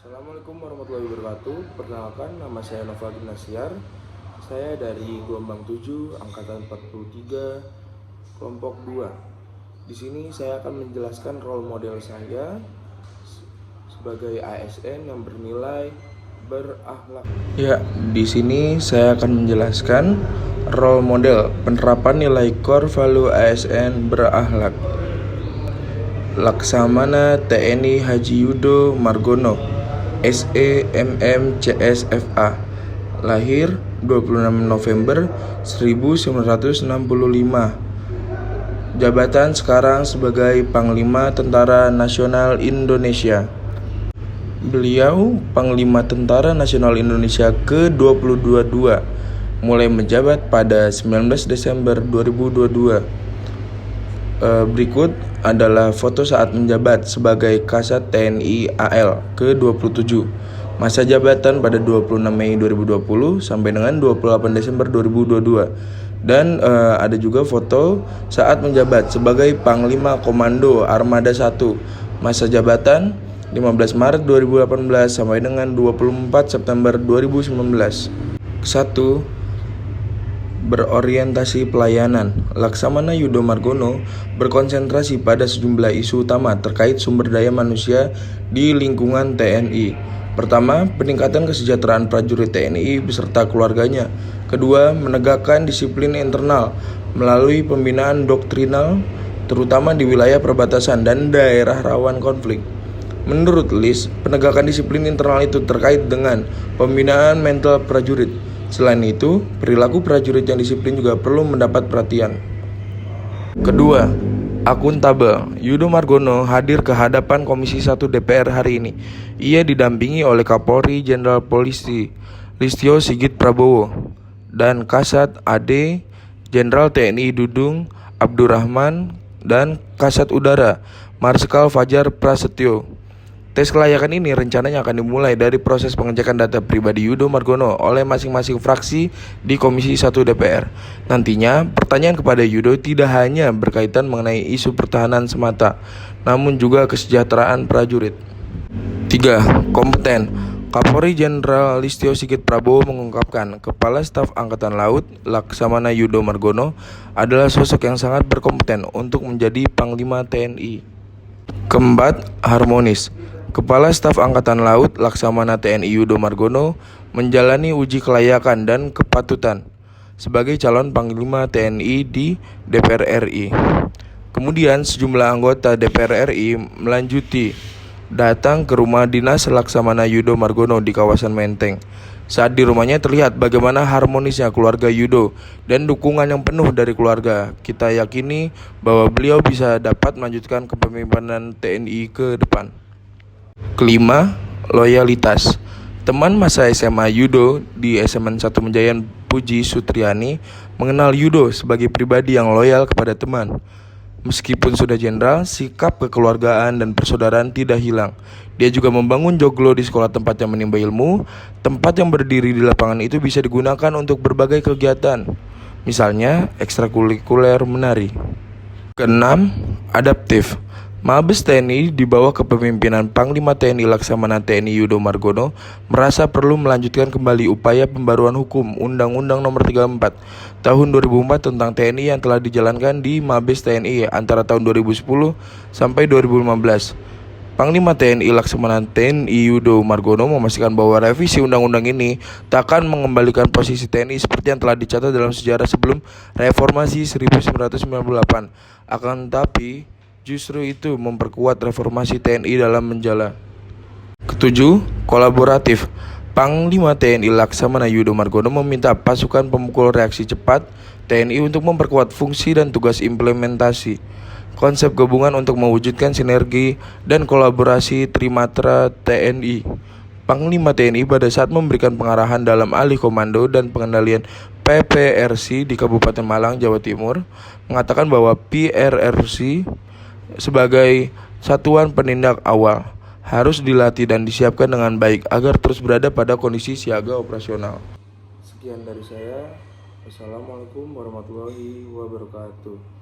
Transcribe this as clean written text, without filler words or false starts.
Assalamualaikum warahmatullahi wabarakatuh. Perkenalkan, nama saya Nova Gimnasiar. Saya dari gelombang 7 angkatan 43 kelompok 2. Di sini saya akan menjelaskan role model saya sebagai ASN yang bernilai berakhlak. Ya, di sini saya akan menjelaskan role model penerapan nilai core value ASN berakhlak. Laksamana TNI Haji Yudo Margono, SEMM CSFA, lahir 26 November 1965. Jabatan sekarang sebagai Panglima Tentara Nasional Indonesia. Beliau Panglima Tentara Nasional Indonesia ke-22, mulai menjabat pada 19 Desember 2022. Berikut adalah foto saat menjabat sebagai Kasat TNI AL ke-27. Masa jabatan pada 26 Mei 2020 sampai dengan 28 Desember 2022. Dan ada juga foto saat menjabat sebagai Panglima Komando Armada 1. Masa jabatan 15 Maret 2018 sampai dengan 24 September 2019. 1. Berorientasi pelayanan. Laksamana Yudo Margono berkonsentrasi pada sejumlah isu utama terkait sumber daya manusia di lingkungan TNI. Pertama, peningkatan kesejahteraan prajurit TNI beserta keluarganya. Kedua, menegakkan disiplin internal melalui pembinaan doktrinal terutama di wilayah perbatasan dan daerah rawan konflik. Menurut Lis, penegakan disiplin internal itu terkait dengan pembinaan mental prajurit. Selain itu, perilaku prajurit yang disiplin juga perlu mendapat perhatian. Kedua, akuntabel. Yudo Margono hadir ke hadapan Komisi 1 DPR hari ini. Ia didampingi oleh Kapolri Jenderal Polisi Listio Sigit Prabowo dan Kasat AD Jenderal TNI Dudung Abdurrahman dan Kasat Udara Marsikal Fajar Prasetyo. Tes kelayakan ini rencananya akan dimulai dari proses pengecekan data pribadi Yudo Margono oleh masing-masing fraksi di Komisi 1 DPR. Nantinya, pertanyaan kepada Yudo tidak hanya berkaitan mengenai isu pertahanan semata, namun juga kesejahteraan prajurit. 3. Kompeten. Kapolri Jenderal Listio Sigit Prabowo mengungkapkan Kepala Staf Angkatan Laut Laksamana Yudo Margono adalah sosok yang sangat berkompeten untuk menjadi Panglima TNI. Keempat, harmonis. Kepala Staf Angkatan Laut Laksamana TNI Yudo Margono menjalani uji kelayakan dan kepatutan sebagai calon Panglima TNI di DPR RI. Kemudian sejumlah anggota DPR RI melanjuti datang ke rumah dinas Laksamana Yudo Margono di kawasan Menteng. Saat di rumahnya terlihat bagaimana harmonisnya keluarga Yudo dan dukungan yang penuh dari keluarga. Kita yakini bahwa beliau bisa dapat melanjutkan kepemimpinan TNI ke depan. Kelima, loyalitas. Teman masa SMA Yudo di SMN 1 Menjayan Puji Sutriani mengenal Yudo sebagai pribadi yang loyal kepada teman. Meskipun sudah jenderal, sikap kekeluargaan dan persaudaraan tidak hilang. Dia juga membangun joglo di sekolah tempatnya menimba ilmu. Tempat yang berdiri di lapangan itu bisa digunakan untuk berbagai kegiatan, misalnya ekstrakurikuler menari. Keenam, adaptif. Mabes TNI di bawah kepemimpinan Panglima TNI Laksamana TNI Yudo Margono merasa perlu melanjutkan kembali upaya pembaruan hukum Undang-Undang Nomor 34 Tahun 2004 tentang TNI yang telah dijalankan di Mabes TNI antara tahun 2010 sampai 2015. Panglima TNI Laksamana TNI Yudo Margono memastikan bahwa revisi undang-undang ini tak akan mengembalikan posisi TNI seperti yang telah dicatat dalam sejarah sebelum reformasi 1998. Akan tetapi, justru itu memperkuat reformasi TNI dalam menjala. Ketujuh, kolaboratif. Panglima TNI Laksamana Yudo Margono meminta pasukan pemukul reaksi cepat TNI untuk memperkuat fungsi dan tugas implementasi konsep gabungan untuk mewujudkan sinergi dan kolaborasi Trimatra TNI. Panglima TNI pada saat memberikan pengarahan dalam alih komando dan pengendalian PPRC di Kabupaten Malang, Jawa Timur, mengatakan bahwa PRRC sebagai satuan penindak awal harus dilatih dan disiapkan dengan baik agar terus berada pada kondisi siaga operasional. Sekian dari saya. Wassalamualaikum warahmatullahi wabarakatuh.